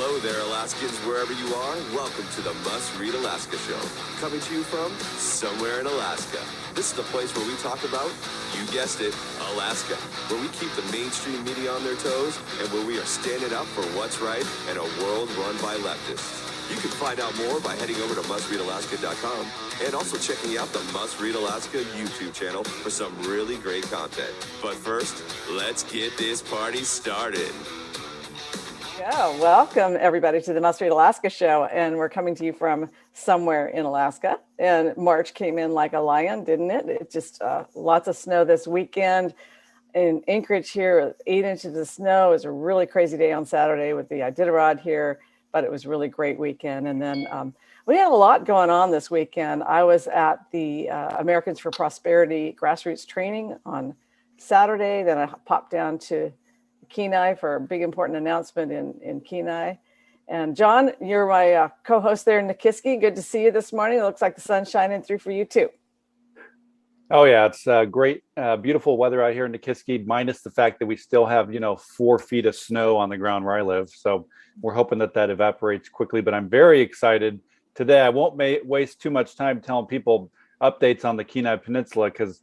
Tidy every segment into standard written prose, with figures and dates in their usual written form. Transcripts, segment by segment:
Hello there, Alaskans, wherever you are. Welcome to the Must Read Alaska Show. Coming to you from somewhere in Alaska. This is the place where we talk about, you guessed it, Alaska. Where we keep the mainstream media on their toes and where we are standing up for what's right in a world run by leftists. You can find out more by heading over to mustreadalaska.com and also checking out the Must Read Alaska YouTube channel for some really great content. But first, let's get this party started. Yeah, welcome everybody to the Must Read Alaska show, and we're coming to you from somewhere in Alaska. And March came in like a lion, didn't it? It just lots of snow this weekend in Anchorage here. 8 inches of snow. It was a really crazy day on Saturday with the Iditarod here, but it was a really great weekend. And then we had a lot going on this weekend. I was at the Americans for Prosperity grassroots training on Saturday. Then I popped down to Kenai for a big important announcement in Kenai. And John, you're my co-host there in Nikiski. Good to see you this morning. It looks like the sun's shining through for you too. Oh yeah, it's great, beautiful weather out here in Nikiski, minus the fact that we still have, 4 feet of snow on the ground where I live. So we're hoping that evaporates quickly, but I'm very excited today. I won't waste too much time telling people updates on the Kenai Peninsula because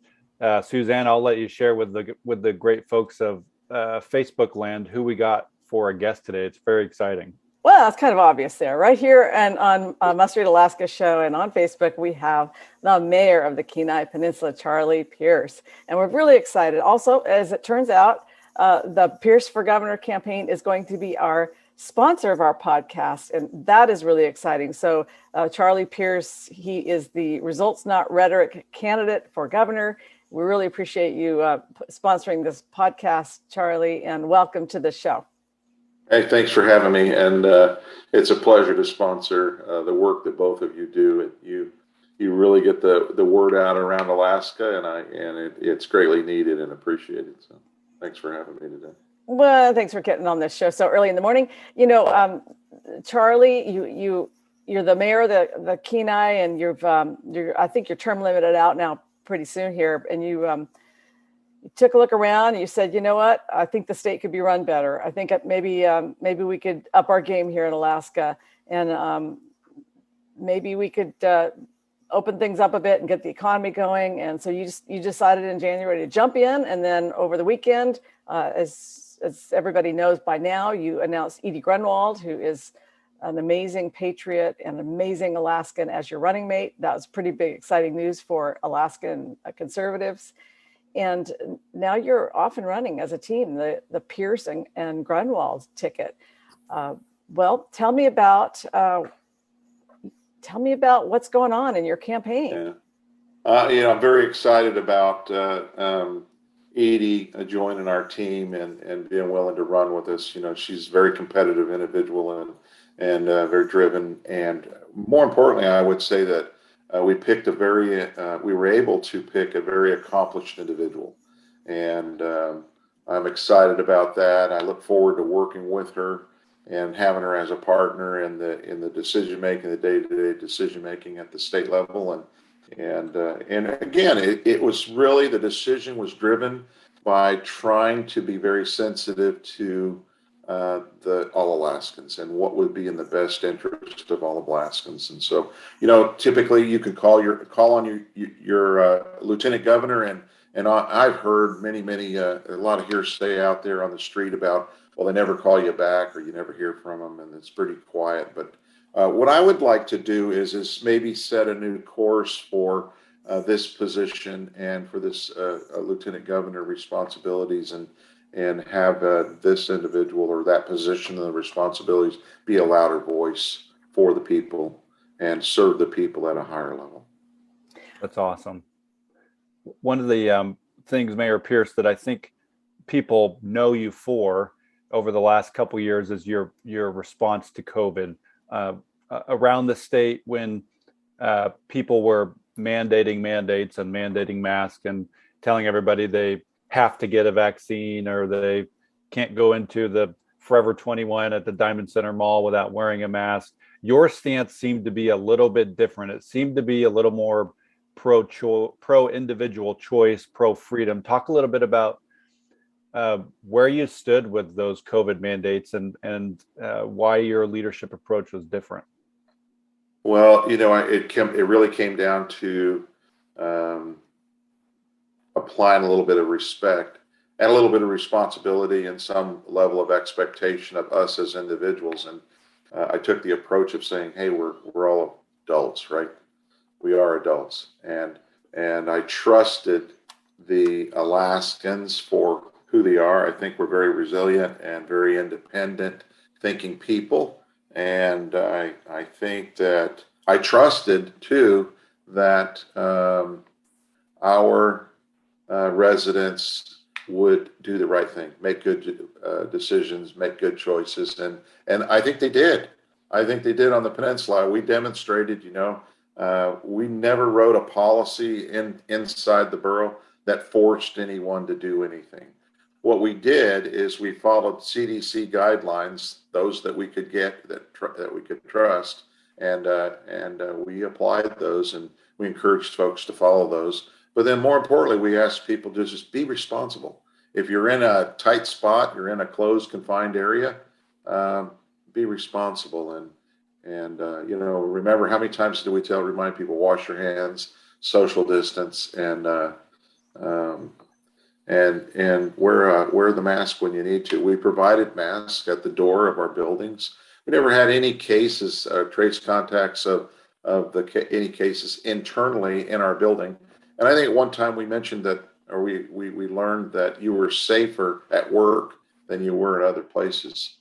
Suzanne, I'll let you share with the great folks of Facebook land who we got for a guest today. It's very exciting. Well, it's kind of obvious there. Right here and on Must Read Alaska show and on Facebook, we have the mayor of the Kenai Peninsula, Charlie Pierce. And we're really excited. Also, as it turns out, the Pierce for Governor campaign is going to be our sponsor of our podcast. And that is really exciting. So Charlie Pierce, he is the Results Not Rhetoric candidate for governor. We really appreciate you sponsoring this podcast, Charlie, and welcome to the show. Hey, thanks for having me. And it's a pleasure to sponsor the work that both of you do. You really get the word out around Alaska, and it's greatly needed and appreciated. So thanks for having me today. Well, thanks for getting on this show so early in the morning. Charlie, you're the mayor of the Kenai, and I think your term limited out now pretty soon here, and you took a look around and you said, you know what, I think the state could be run better. I think maybe we could up our game here in Alaska, and maybe we could open things up a bit and get the economy going. And so you decided in January to jump in, and then over the weekend, as everybody knows by now, you announced Edie Grunwald, who is an amazing patriot and amazing Alaskan, as your running mate. That was pretty big, exciting news for Alaskan conservatives. And now you're off and running as a team, the Pierce and Grunwald ticket. Well, tell me about what's going on in your campaign. Yeah. I'm very excited about Edie joining our team and being willing to run with us. She's a very competitive individual and very driven. And more importantly, I would say that we were able to pick a very accomplished individual. And I'm excited about that. I look forward to working with her and having her as a partner in the decision making, the day-to-day decision making at the state level. And again, it was really, the decision was driven by trying to be very sensitive to all Alaskans and what would be in the best interest of all Alaskans. And so, typically you can call on your lieutenant governor, and I've heard many a lot of hearsay out there on the street about, well, they never call you back or you never hear from them, and it's pretty quiet. But what I would like to do is maybe set a new course for this position and for this lieutenant governor responsibilities, and have this individual or that position and the responsibilities be a louder voice for the people and serve the people at a higher level. That's awesome. One of the things, Mayor Pierce, that I think people know you for over the last couple of years is your response to COVID. Around the state, when people were mandating mandates and mandating masks and telling everybody they have to get a vaccine or they can't go into the Forever 21 at the Diamond Center Mall without wearing a mask. Your stance seemed to be a little bit different. It seemed to be a little more pro individual choice, pro freedom. Talk a little bit about where you stood with those COVID mandates and why your leadership approach was different. Well, it really came down to applying a little bit of respect and a little bit of responsibility and some level of expectation of us as individuals. And I took the approach of saying, hey, we're all adults, right? We are adults. And I trusted the Alaskans for who they are. I think we're very resilient and very independent thinking people. And I think that I trusted too that our residents would do the right thing, make good decisions, make good choices, and I think they did. I think they did on the peninsula. We demonstrated, we never wrote a policy inside the borough that forced anyone to do anything. What we did is we followed CDC guidelines, those that we could get that we could trust, and we applied those, and we encouraged folks to follow those. But then more importantly, we asked people to just be responsible. If you're in a tight spot, you're in a closed, confined area, be responsible. And remember, how many times do we remind people, wash your hands, social distance, and wear the mask when you need to. We provided masks at the door of our buildings. We never had any cases, trace contacts of any cases internally in our building. And I think at one time we mentioned that, or we learned that you were safer at work than you were at other places.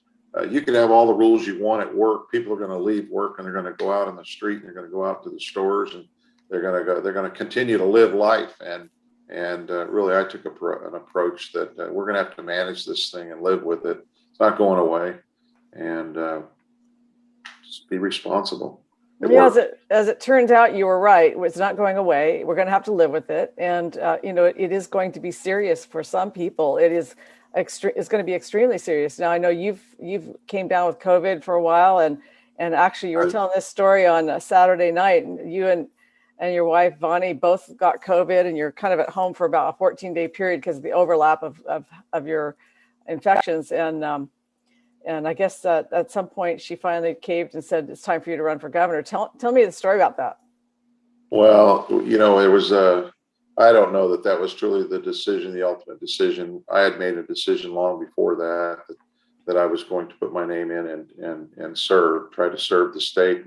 You can have all the rules you want at work. People are going to leave work and they're going to go out on the street and they're going to go out to the stores and they're going to continue to live life. And really, I took an approach that we're going to have to manage this thing and live with it. It's not going away, and just be responsible. As it turns out, you were right. It's not going away. We're going to have to live with it, and it is going to be serious for some people. It's going to be extremely serious. Now, I know you've came down with COVID for a while, and actually, you were telling this story on a Saturday night, and you and your wife Vonnie both got COVID, and you're kind of at home for about a 14-day period because of the overlap of your infections, and I guess that at some point she finally caved and said, it's time for you to run for governor. Tell me the story about that. Well, it was, I don't know that was truly the decision, the ultimate decision. I had made a decision long before that I was going to put my name in and try to serve the state.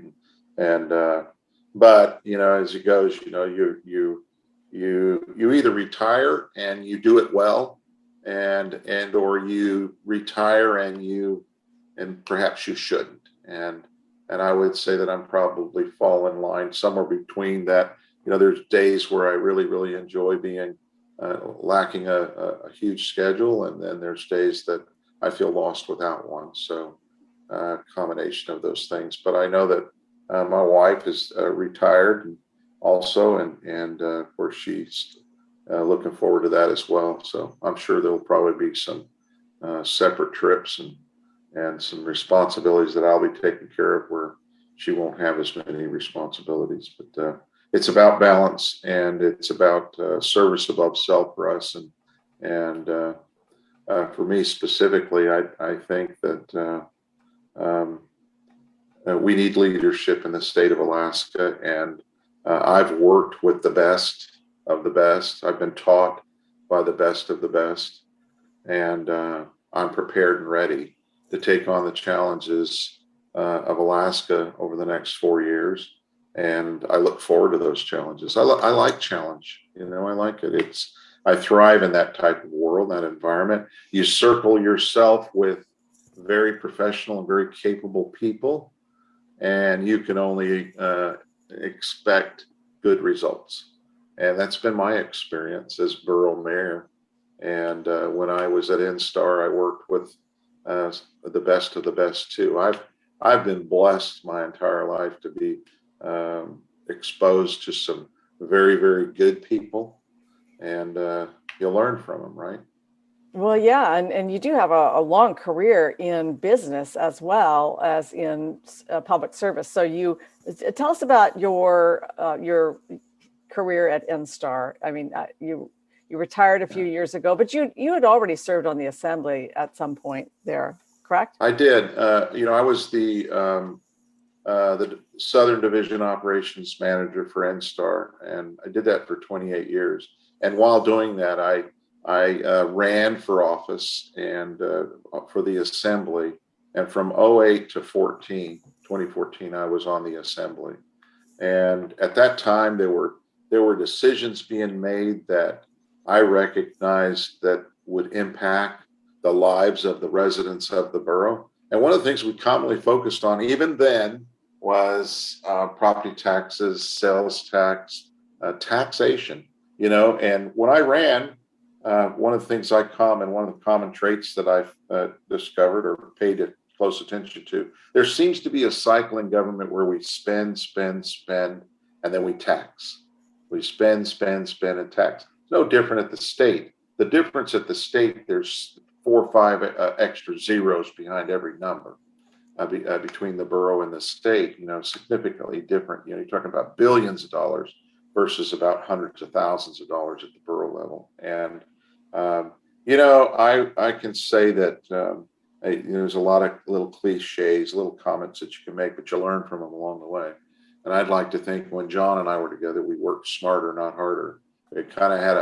But, as it goes, you either retire and you do it well, or you retire and perhaps you shouldn't. And I would say that I'm probably fall in line somewhere between that. There's days where I really, really enjoy being lacking a huge schedule. And then there's days that I feel lost without one. So combination of those things. But I know that my wife is retired also. And of course, she's looking forward to that as well. So I'm sure there'll probably be some separate trips and some responsibilities that I'll be taking care of where she won't have as many responsibilities. But it's about balance, and it's about service above self for us. And for me specifically, I think that we need leadership in the state of Alaska. And I've worked with the best of the best. I've been taught by the best of the best. And I'm prepared and ready to take on the challenges of Alaska over the next 4 years. And I look forward to those challenges. I like challenge. I like it. I thrive in that type of world, that environment. You circle yourself with very professional and very capable people, and you can only expect good results. And that's been my experience as borough mayor. And when I was at NSTAR, I worked with the best of the best too. I've been blessed my entire life to be exposed to some very, very good people, and you'll learn from them, right? Well, yeah, and you do have a long career in business as well as in public service. So tell us about your career at NSTAR. I mean, you You retired a few years ago, but you had already served on the assembly at some point there, correct? I did. I was the Southern Division Operations Manager for NSTAR, and I did that for 28 years. And while doing that, I ran for office and for the Assembly. And from '08 to 2014, I was on the Assembly. And at that time, there were decisions being made that I recognized that would impact the lives of the residents of the borough. And one of the things we commonly focused on even then was property taxes, sales tax, taxation, and when I ran, one of the things one of the common traits that I've discovered or paid close attention to, there seems to be a cycle in government where we spend, and then we tax. We spend, and tax. It's no different at the state. The difference at the state, there's 4 or 5 extra zeros behind every number. Between the borough and the state, significantly different. You're talking about billions of dollars versus about hundreds of thousands of dollars at the borough level. And, I can say that there's a lot of little cliches, little comments that you can make, but you learn from them along the way. And I'd like to think when John and I were together, we worked smarter, not harder. It kind of had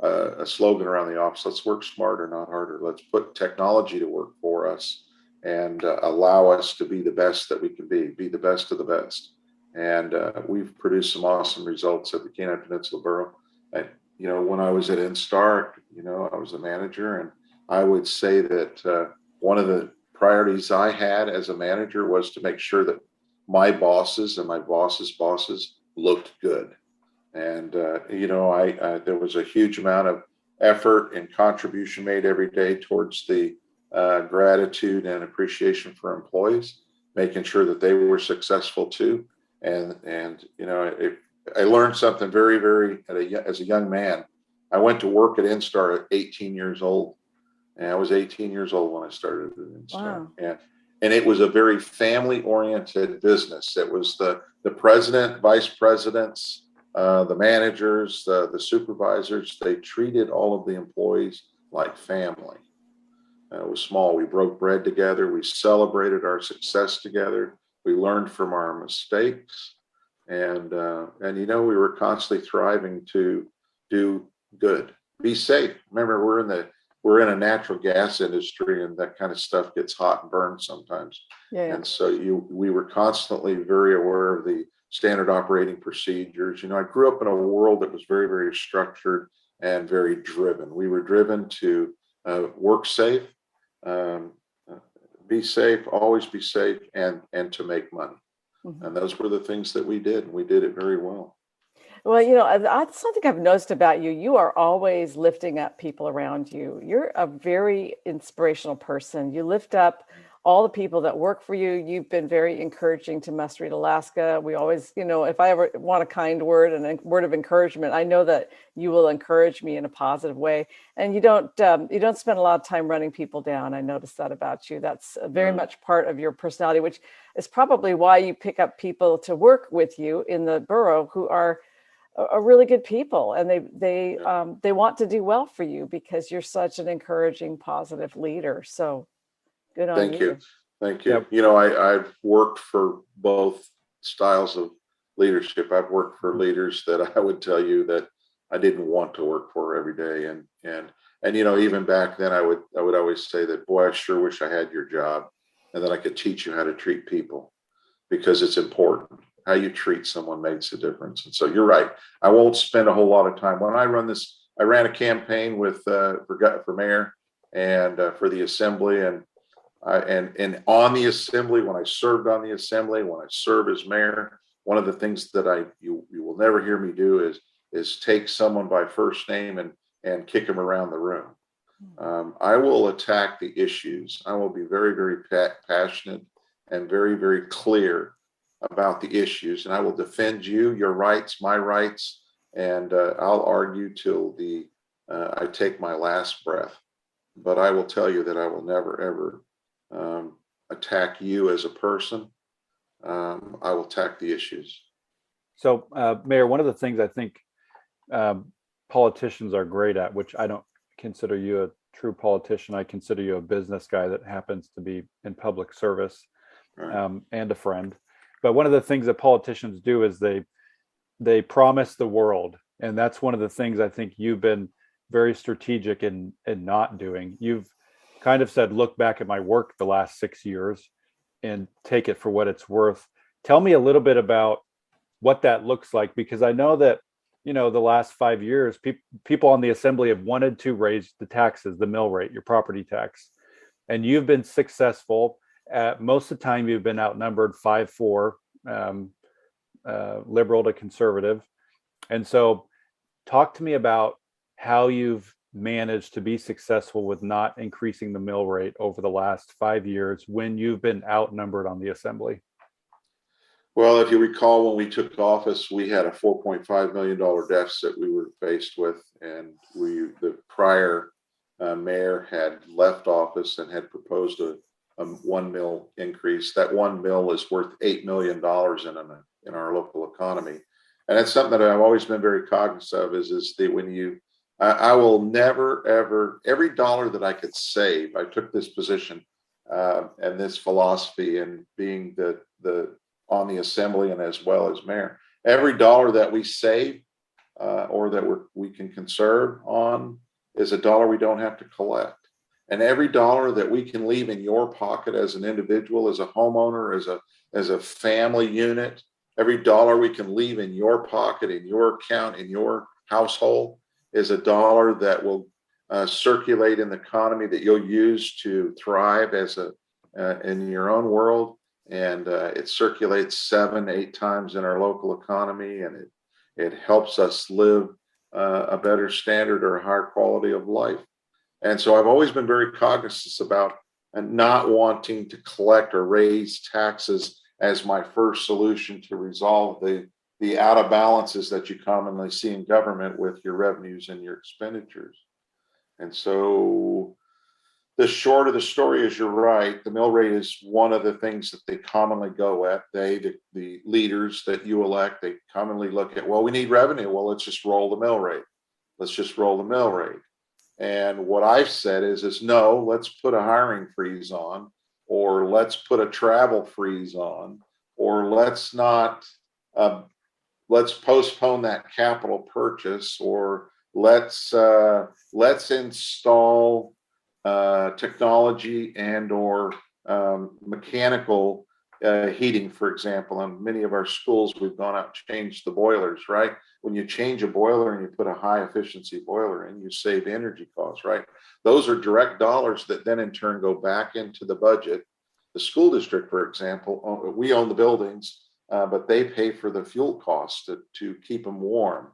a slogan around the office: let's work smarter, not harder. Let's put technology to work for us and allow us to be the best that we can be the best of the best. And we've produced some awesome results at the Kenai Peninsula Borough. When I was at NSTAR, I was the manager, and I would say that one of the priorities I had as a manager was to make sure that my bosses and my boss's bosses looked good. And, there was a huge amount of effort and contribution made every day towards the gratitude and appreciation for employees, making sure that they were successful too. And I learned something very, very as a young man. I went to work at NSTAR at 18 years old, and I was 18 years old when I started at NSTAR. Wow. And it was a very family-oriented business. It was the president, vice presidents, the managers, the supervisors. They treated all of the employees like family. It was small. We broke bread together. We celebrated our success together. We learned from our mistakes, and we were constantly thriving to do good, be safe. Remember, we're in a natural gas industry, and that kind of stuff gets hot and burns sometimes. Yeah. And so we were constantly very aware of the standard operating procedures. I grew up in a world that was very, very structured and very driven. We were driven to work safe, be safe, always be safe, and to make money. Mm-hmm. And those were the things that we did, and we did it very well. Well, that's something I've noticed about you. You are always lifting up people around you. You're a very inspirational person. You lift up all the people that work for you. You've been very encouraging to Must Read Alaska. We always, if I ever want a kind word and a word of encouragement, I know that you will encourage me in a positive way. And you don't spend a lot of time running people down. I noticed that about you. That's very much part of your personality, which is probably why you pick up people to work with you in the borough who are really good people, and they want to do well for you because you're such an encouraging, positive leader. So good on you. Thank you. Yep. I've worked for both styles of leadership. I've worked for leaders that I would tell you that I didn't want to work for every day, and even back then I would always say that, boy, I sure wish I had your job, and that I could teach you how to treat people, because it's important. How you treat someone makes a difference. And so you're right. I won't spend a whole lot of time. When I ran a campaign with for mayor and for the assembly, and on the assembly, when I served on the assembly, when I serve as mayor, one of the things that you will never hear me do is take someone by first name and kick them around the room. I will attack the issues. I will be very, very passionate and very, very clear about the issues, and I will defend you, your rights, my rights, and I'll argue till I take my last breath. But I will tell you that I will never, ever attack you as a person. I will attack the issues. So, Mayor, one of the things I think politicians are great at, which I don't consider you a true politician. I consider you a business guy that happens to be in public service, and a friend. But one of the things that politicians do is they promise the world. And that's one of the things I think you've been very strategic in not doing. You've kind of said, look back at my work the last 6 years and take it for what it's worth. Tell me a little bit about what that looks like, because I know that, the last 5 years, people on the assembly have wanted to raise the taxes, the mill rate, your property tax, and you've been successful. Most of the time, you've been outnumbered 5-4, liberal to conservative. And so talk to me about how you've managed to be successful with not increasing the mill rate over the last 5 years when you've been outnumbered on the assembly. Well, if you recall, when we took office, we had a $4.5 million deficit we were faced with, and the prior mayor had left office and had proposed a 1 mil increase. That 1 mil is worth $8 million in our local economy, and that's something that I've always been very cognizant of. Is that I will never ever, every dollar that I could save. I took this position and this philosophy, and being the on the assembly and as well as mayor, every dollar that we save or that we can conserve on is a dollar we don't have to collect. And every dollar that we can leave in your pocket as an individual, as a homeowner, as a family unit, every dollar we can leave in your pocket, in your account, in your household, is a dollar that will circulate in the economy that you'll use to thrive in your own world. And it circulates 7-8 times in our local economy, and it helps us live a better standard or a higher quality of life. And so I've always been very cognizant about not wanting to collect or raise taxes as my first solution to resolve the out of balances that you commonly see in government with your revenues and your expenditures. And so the short of the story is, you're right, the mill rate is one of the things that they commonly go at. The leaders that you elect, they commonly look at, well, we need revenue. Well, let's just roll the mill rate. Let's just roll the mill rate. And what I've said is no, let's put a hiring freeze on, or let's put a travel freeze on, or let's postpone that capital purchase, or let's install technology and or mechanical heating, for example. In many of our schools, we've gone out and changed the boilers, right? When you change a boiler and you put a high efficiency boiler in, you save energy costs, right? Those are direct dollars that then in turn go back into the budget. The school district, for example, we own the buildings, but they pay for the fuel costs to keep them warm.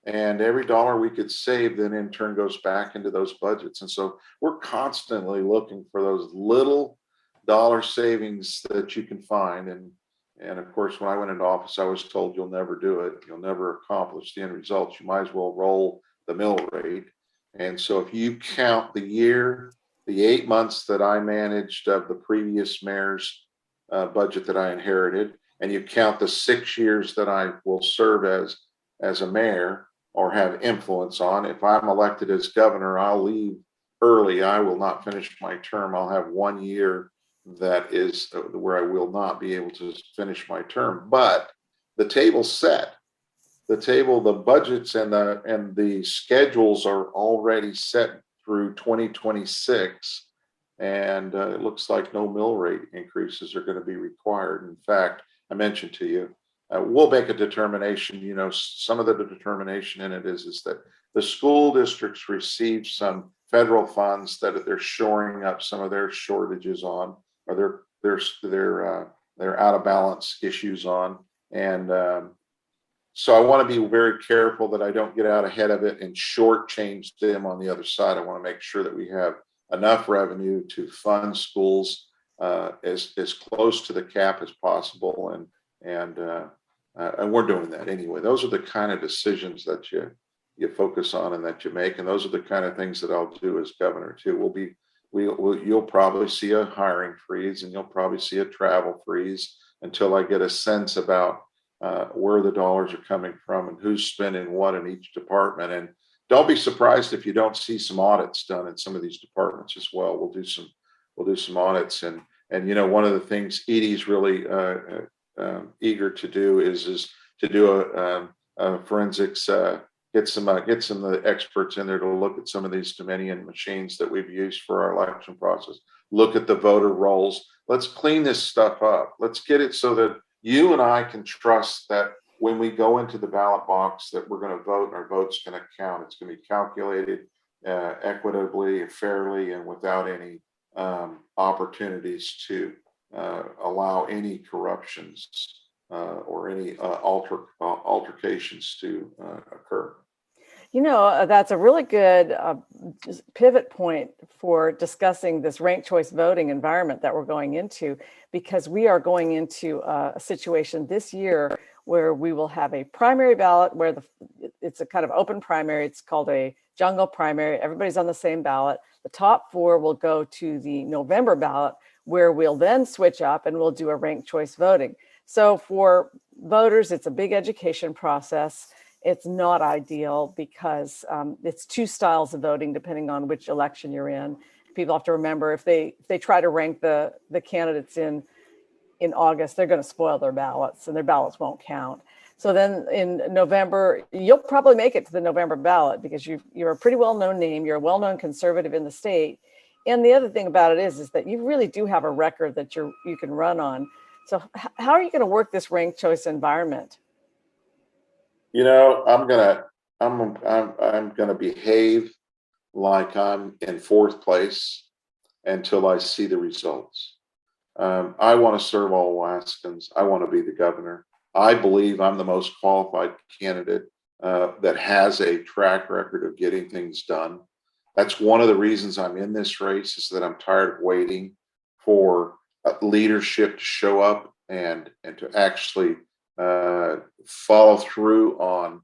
And every dollar we could save then in turn goes back into those budgets. And so we're constantly looking for those little dollar savings that you can find. And of course, when I went into office, I was told, you'll never do it. You'll never accomplish the end results. You might as well roll the mill rate. And so if you count the 8 months that I managed of the previous mayor's budget that I inherited, and you count the 6 years that I will serve as a mayor or have influence on. If I'm elected as governor, I'll leave early. I will not finish my term. I'll have 1 year that is where I will not be able to finish my term. But the table's set. The budgets and the schedules are already set through 2026. And it looks like no mill rate increases are going to be required. In fact, I mentioned to you, we'll make a determination. Some of the determination in it is that the school districts receive some federal funds that they're shoring up some of their shortages on, or their out of balance issues on. And so I want to be very careful that I don't get out ahead of it and shortchange them on the other side. I want to make sure that we have enough revenue to fund schools as close to the cap as possible. And we're doing that anyway. Those are the kind of decisions that you focus on and that you make, and those are the kind of things that I'll do as governor too. You'll probably see a hiring freeze, and you'll probably see a travel freeze until I get a sense about where the dollars are coming from and who's spending what in each department. And don't be surprised if you don't see some audits done in some of these departments as well. We'll do some audits, and one of the things Edie's really eager to do is to do a forensics. Get some of the experts in there to look at some of these Dominion machines that we've used for our election process. Look at the voter rolls. Let's clean this stuff up. Let's get it so that you and I can trust that when we go into the ballot box that we're going to vote and our vote's going to count. It's going to be calculated equitably, fairly, and without any opportunities to allow any corruptions or any altercations to occur. That's a really good pivot point for discussing this ranked choice voting environment that we're going into, because we are going into a situation this year where we will have a primary ballot where it's a kind of open primary. It's called a jungle primary. Everybody's on the same ballot. The top 4 will go to the November ballot, where we'll then switch up and we'll do a ranked choice voting. So for voters, it's a big education process. It's not ideal because it's 2 styles of voting depending on which election you're in. People have to remember, if they try to rank the candidates in August, they're going to spoil their ballots and their ballots won't count. So then in November, you'll probably make it to the November ballot because you're a pretty well-known name. You're a well-known conservative in the state. And the other thing about it is that you really do have a record that you can run on. So how are you going to work this ranked choice environment? I'm gonna behave like I'm in 4th place until I see the results. I want to serve all Alaskans. I want to be the governor. I believe I'm the most qualified candidate that has a track record of getting things done. That's one of the reasons I'm in this race, is that I'm tired of waiting for leadership to show up and to actually follow through on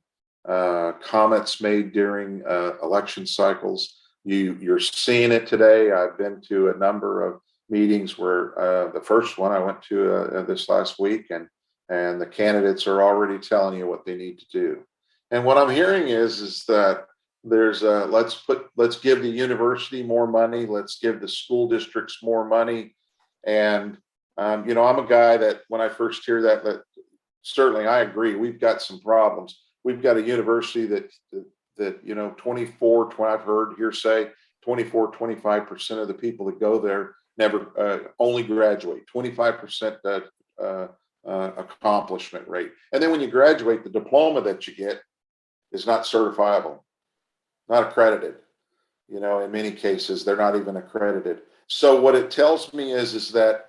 comments made during election cycles. You're seeing it today. I've been to a number of meetings where the first one I went to this last week, and the candidates are already telling you what they need to do. And what I'm hearing is that there's let's give the university more money, let's give the school districts more money. And I'm a guy that when I first hear that certainly I agree, we've got some problems. We've got a university that 24, I've heard hearsay, 25% of the people that go there never only graduate, 25% accomplishment rate. And then when you graduate, the diploma that you get is not certifiable, not accredited. In many cases, they're not even accredited. So what it tells me is that,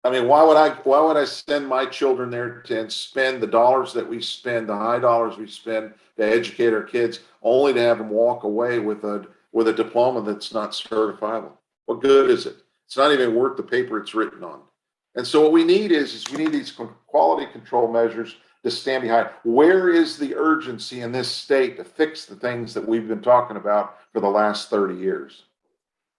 why would I send my children there and spend the dollars that we spend, the high dollars we spend to educate our kids, only to have them walk away with a diploma that's not certifiable? What good is it? It's not even worth the paper it's written on. And so what we need is we need these quality control measures to stand behind. Where is the urgency in this state to fix the things that we've been talking about for the last 30 years?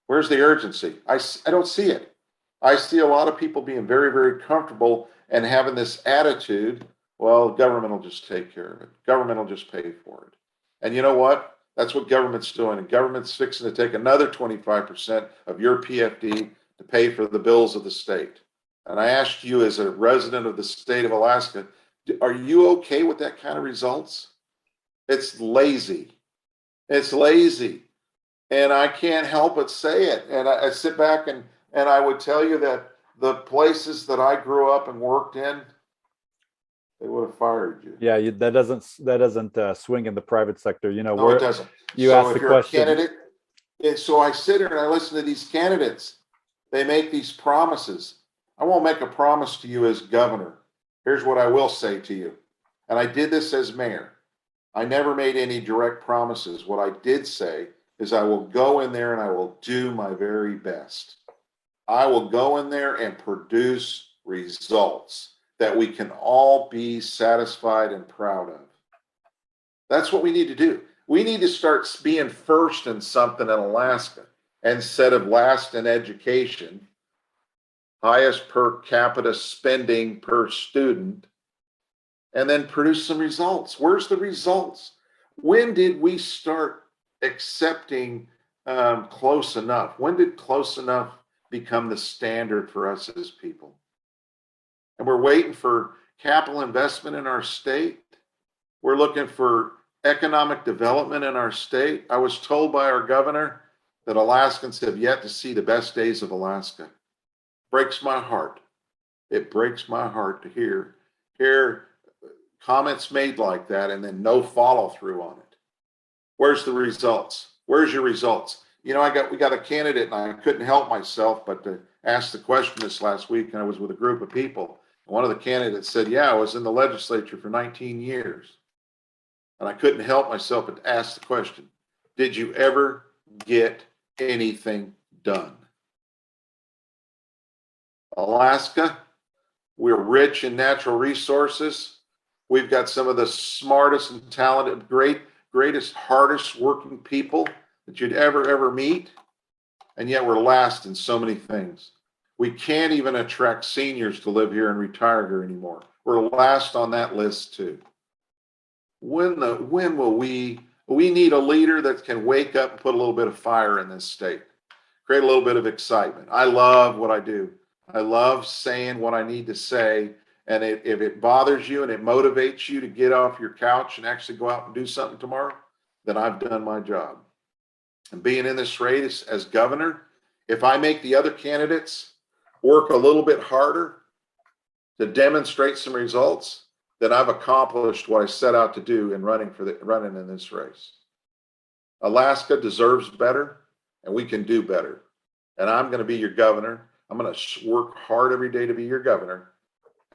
Where's the urgency? I don't see it. I see a lot of people being very, very comfortable and having this attitude, well, government will just take care of it. Government will just pay for it. And you know what? That's what government's doing. And government's fixing to take another 25% of your PFD to pay for the bills of the state. And I asked you, as a resident of the state of Alaska, are you okay with that kind of results? It's lazy. It's lazy. And I can't help but say it. And I sit back and I would tell you that the places that I grew up and worked in, they would have fired you. Yeah, that doesn't swing in the private sector. No, it doesn't. You so asked if the you're question. A candidate, and so I sit here and I listen to these candidates. They make these promises. I won't make a promise to you as governor. Here's what I will say to you. And I did this as mayor. I never made any direct promises. What I did say is I will go in there and I will do my very best. I will go in there and produce results that we can all be satisfied and proud of. That's what we need to do. We need to start being first in something in Alaska instead of last in education, highest per capita spending per student, and then produce some results. Where's the results? When did we start accepting close enough? When did close enough become the standard for us as people? And we're waiting for capital investment in our state. We're looking for economic development in our state. I was told by our governor that Alaskans have yet to see the best days of Alaska. Breaks my heart. It breaks my heart to hear comments made like that and then no follow through on it. Where's the results? Where's your results? You know, we got a candidate, and I couldn't help myself but to ask the question this last week, and I was with a group of people. One of the candidates said, yeah, I was in the legislature for 19 years. And I couldn't help myself but to ask the question, did you ever get anything done? Alaska, we're rich in natural resources. We've got some of the smartest and talented, greatest, hardest working people that you'd ever meet. And yet we're last in so many things. We can't even attract seniors to live here and retire here anymore. We're last on that list too. When will we need a leader that can wake up and put a little bit of fire in this state, create a little bit of excitement. I love what I do. I love saying what I need to say. And if it bothers you and it motivates you to get off your couch and actually go out and do something tomorrow, then I've done my job. And being in this race as governor, if I make the other candidates work a little bit harder to demonstrate some results, then I've accomplished what I set out to do in running in this race. Alaska deserves better, and we can do better. And I'm going to be your governor. I'm going to work hard every day to be your governor.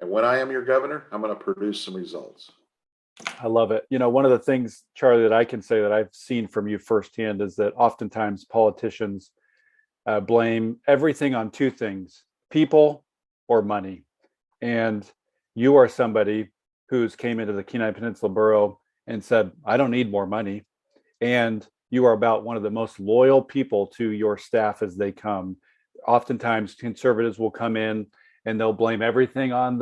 And when I am your governor, I'm going to produce some results. I love it. You know, one of the things, Charlie, that I can say that I've seen from you firsthand is that oftentimes politicians blame everything on two things: people or money. And you are somebody who's came into the Kenai Peninsula Borough and said, I don't need more money. And you are about one of the most loyal people to your staff as they come. Oftentimes conservatives will come in and they'll blame everything on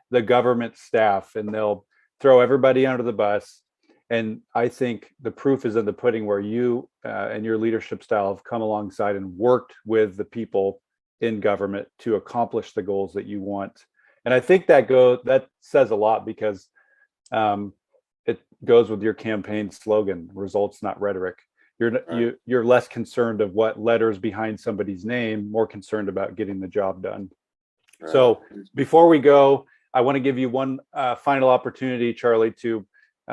the government staff, and they'll throw everybody under the bus. And I think the proof is in the pudding, where you and your leadership style have come alongside and worked with the people in government to accomplish the goals that you want. And I think that says a lot, because it goes with your campaign slogan: results, not rhetoric. You're less concerned of what letters behind somebody's name, more concerned about getting the job done. Right. So before we go, I want to give you one final opportunity, Charlie, to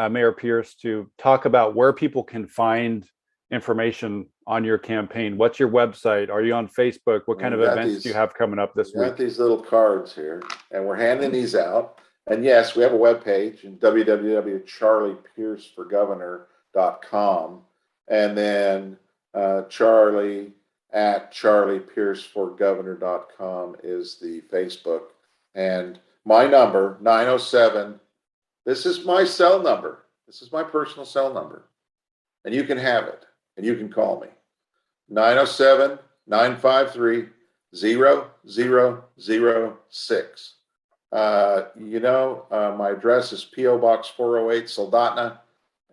Mayor Pierce, to talk about where people can find information on your campaign. What's your website? Are you on Facebook? What kind of events do you have coming up this week? We got these little cards here, and we're handing these out. And yes, we have a webpage, www.charliepierceforgovernor.com, and then Charlie@charliepierceforgovernor.com is the Facebook. And my number, 907, this is my cell number. This is my personal cell number. And you can have it, and you can call me. 907-953-0006. My address is P.O. Box 408, Soldotna.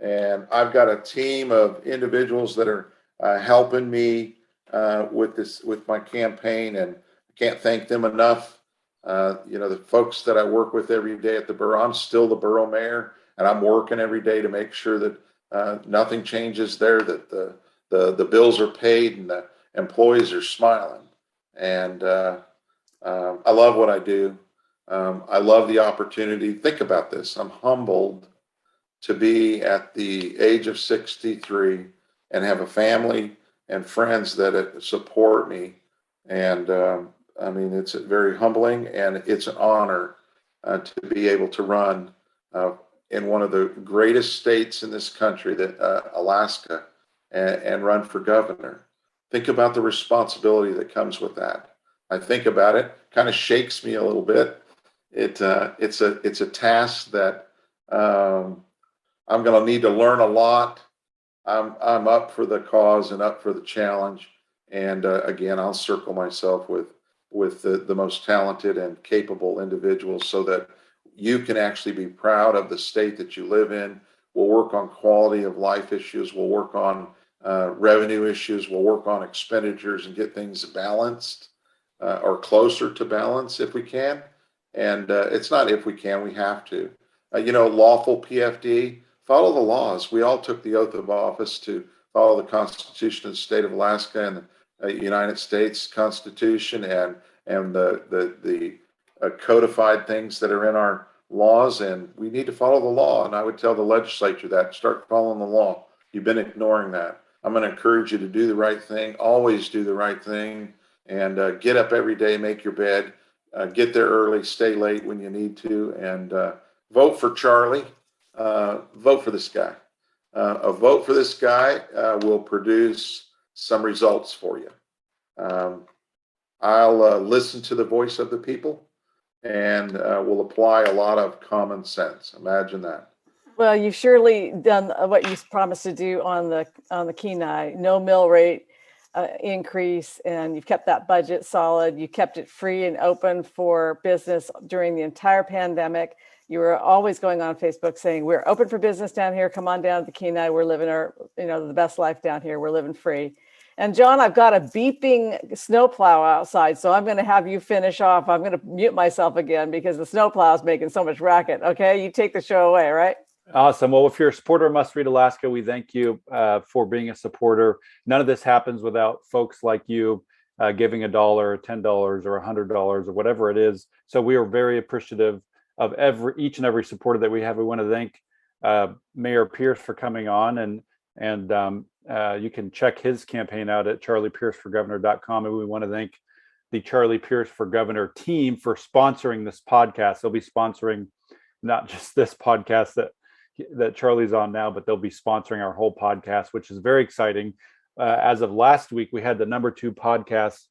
And I've got a team of individuals that are helping me with my campaign, and I can't thank them enough. The folks that I work with every day at the borough, I'm still the borough mayor, and I'm working every day to make sure that nothing changes there, that the bills are paid and the employees are smiling. And I love what I do. I love the opportunity. Think about this. I'm humbled to be at the age of 63 and have a family and friends that support me. And it's very humbling, and it's an honor to be able to run in one of the greatest states in this country, Alaska, and run for governor. Think about the responsibility that comes with that. I think about it, kind of shakes me a little bit. It's a task that I'm going to need to learn a lot. I'm up for the cause and up for the challenge. And again, I'll circle myself with the most talented and capable individuals so that you can actually be proud of the state that you live in. We'll work on quality of life issues. We'll work on revenue issues. We'll work on expenditures and get things balanced or closer to balance if we can. And it's not if we can, we have to. Lawful PFD, follow the laws. We all took the oath of office to follow the Constitution of the state of Alaska and the United States Constitution and the codified things that are in our laws, and we need to follow the law. And I would tell the legislature that, start following the law. You've been ignoring that. I'm going to encourage you to do the right thing, always do the right thing, and get up every day, make your bed, get there early, stay late when you need to, and vote for Charlie. Vote for this guy. A vote for this guy will produce some results for you. I'll listen to the voice of the people, and will apply a lot of common sense. Imagine that. Well, you've surely done what you promised to do on the Kenai. No mill rate increase, and you've kept that budget solid. You kept it free and open for business during the entire pandemic. You were always going on Facebook saying, we're open for business down here. Come on down to the Kenai. We're living the best life down here. We're living free. And John, I've got a beeping snowplow outside, so I'm going to have you finish off. I'm going to mute myself again because the snowplow is making so much racket. Okay, you take the show away, right? Awesome. Well, if you're a supporter of Must Read Alaska, we thank you for being a supporter. None of this happens without folks like you giving $1 or $10 or $100 or whatever it is. So we are very appreciative of each and every supporter that we have. We want to thank Mayor Pierce for coming on, and you can check his campaign out at charliepierceforgovernor.com. And we want to thank the Charlie Pierce for Governor team for sponsoring this podcast. They'll be sponsoring not just this podcast that Charlie's on now, but they'll be sponsoring our whole podcast, which is very exciting. As of last week, we had the #2 podcast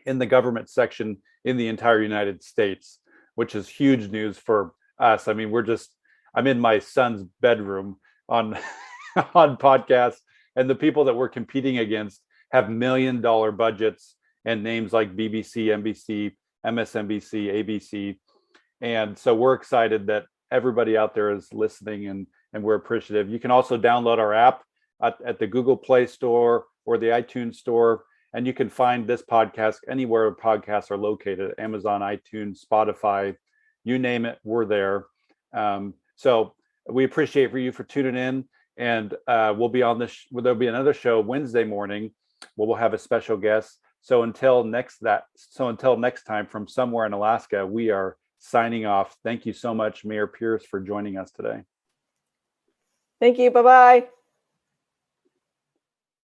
in the government section in the entire United States, which is huge news for us. I mean, I'm in my son's bedroom on on podcasts, and the people that we're competing against have $1 million budgets and names like BBC, NBC, MSNBC, ABC. And so we're excited that everybody out there is listening, and we're appreciative. You can also download our app at the Google Play Store or the iTunes Store, and you can find this podcast anywhere podcasts are located: Amazon, iTunes, Spotify, you name it, we're there. So we appreciate you for tuning in, and we'll be on this. There'll be another show Wednesday morning where we'll have a special guest. So until next time, from somewhere in Alaska, we are signing off. Thank you so much, Mayor Pierce, for joining us today. Thank you. Bye-bye.